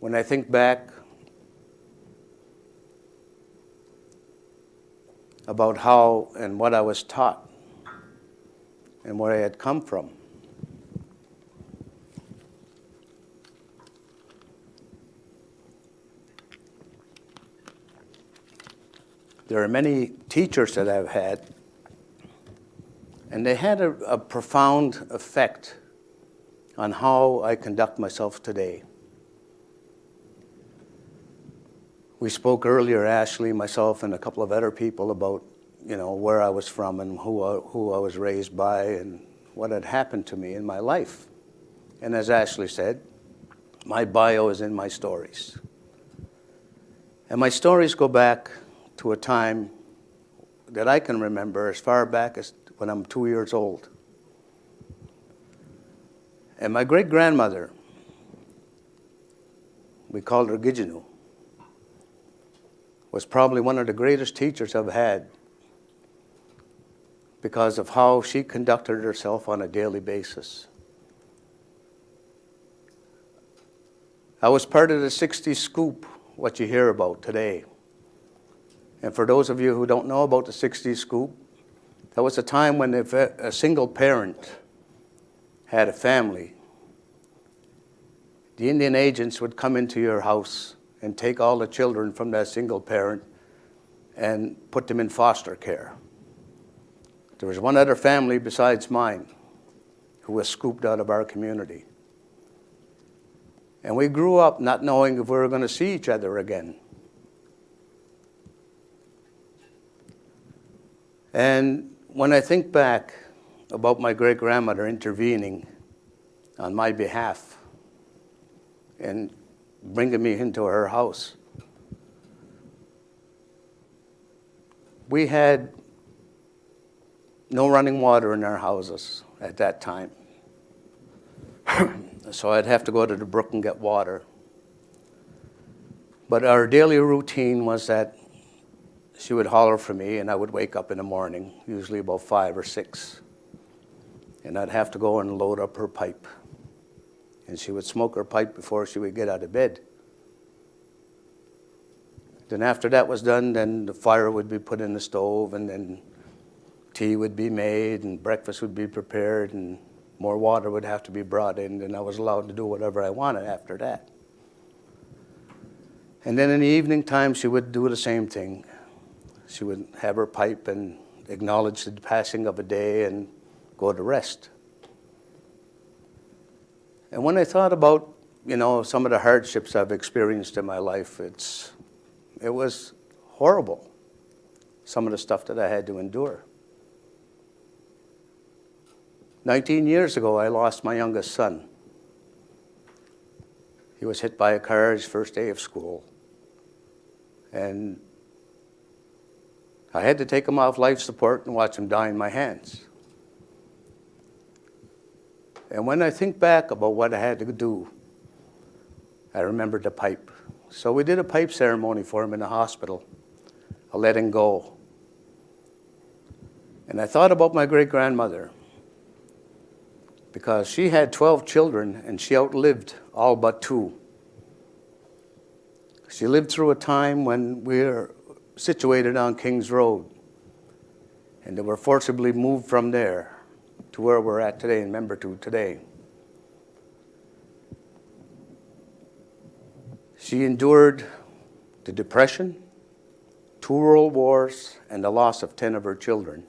When I think back about how and what I was taught and where I had come from, there are many teachers that I've had, and they had a profound effect on how I conduct myself today. We spoke earlier, Ashley, myself, and a couple of other people about, where I was from and who I was raised by and what had happened to me in my life. And as Ashley said, my bio is in my stories. And my stories go back to a time that I can remember as far back as when I'm 2 years old. And my great-grandmother, we called her Gijinu, was probably one of the greatest teachers I've had because of how she conducted herself on a daily basis. I was part of the 60s scoop, what you hear about today. And for those of you who don't know about the 60s scoop, that was a time when if a single parent had a family, the Indian agents would come into your house and take all the children from that single parent and put them in foster care. There was one other family besides mine who was scooped out of our community. And we grew up not knowing if we were going to see each other again. And when I think back about my great-grandmother intervening on my behalf and bringing me into her house, we had no running water in our houses at that time. So I'd have to go to the brook and get water. But our daily routine was that she would holler for me, and I would wake up in the morning, usually about 5 or 6. And I'd have to go and load up her pipe. And she would smoke her pipe before she would get out of bed. Then after that was done, then the fire would be put in the stove, and then tea would be made, and breakfast would be prepared, and more water would have to be brought in, and I was allowed to do whatever I wanted after that. And then in the evening time, she would do the same thing. She would have her pipe and acknowledge the passing of a day and go to rest. And when I thought about, some of the hardships I've experienced in my life, it was horrible, some of the stuff that I had to endure. 19 years ago, I lost my youngest son. He was hit by a car his first day of school. And I had to take him off life support and watch him die in my hands. And when I think back about what I had to do, I remember the pipe. So we did a pipe ceremony for him in the hospital, a letting go. And I thought about my great-grandmother, because she had 12 children and she outlived all but 2. She lived through a time when we were situated on Kings Road, and they were forcibly moved from there to where we're at today and member to today. She endured the Depression, 2 world wars, and the loss of 10 of her children,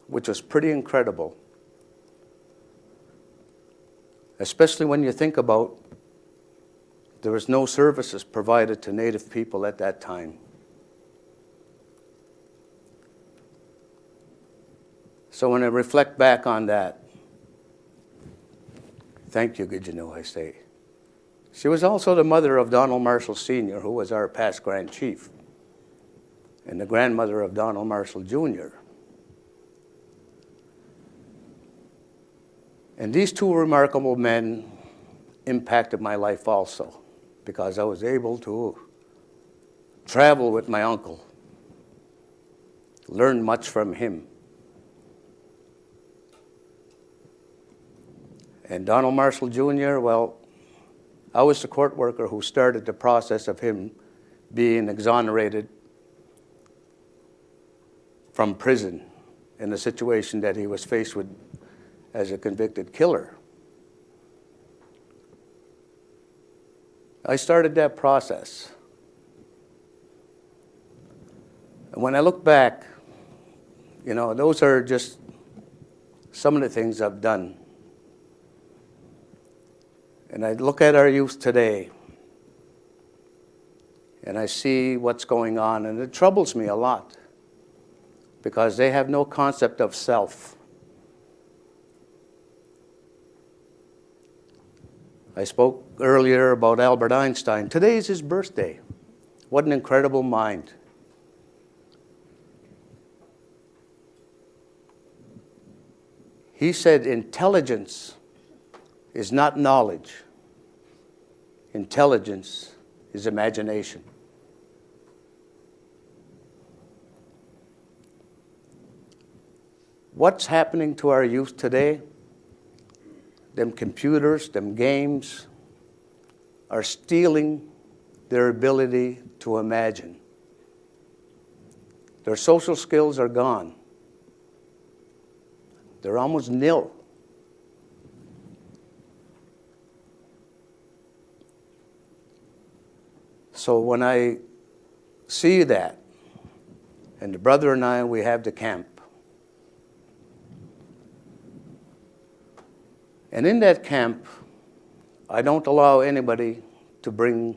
which was pretty incredible. Especially when you think about there was no services provided to Native people at that time. So when I reflect back on that, thank you, Gijinu, I say. She was also the mother of Donald Marshall Sr., who was our past Grand Chief, and the grandmother of Donald Marshall Jr. And these 2 remarkable men impacted my life also, because I was able to travel with my uncle, learn much from him. And Donald Marshall Jr., well, I was the court worker who started the process of him being exonerated from prison in the situation that he was faced with as a convicted killer. I started that process. And when I look back, those are just some of the things I've done. And I look at our youth today, and I see what's going on, and it troubles me a lot because they have no concept of self. I spoke earlier about Albert Einstein. Today is his birthday. What an incredible mind. He said intelligence is not knowledge. Intelligence is imagination. What's happening to our youth today? Them computers, them games are stealing their ability to imagine. Their social skills are gone. They're almost nil. So when I see that, and the brother and I, we have the camp. And in that camp, I don't allow anybody to bring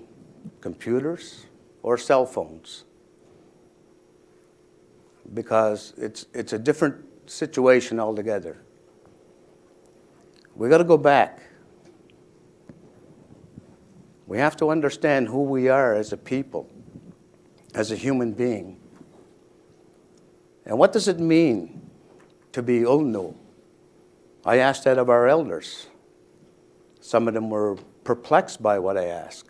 computers or cell phones because it's a different situation altogether. We got to go back. We have to understand who we are as a people, as a human being. And what does it mean to be ulnu? I asked that of our elders. Some of them were perplexed by what I asked.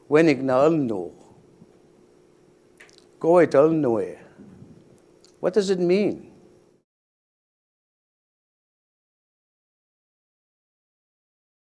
Wenig na ulnu. Goit ulnue. What does it mean?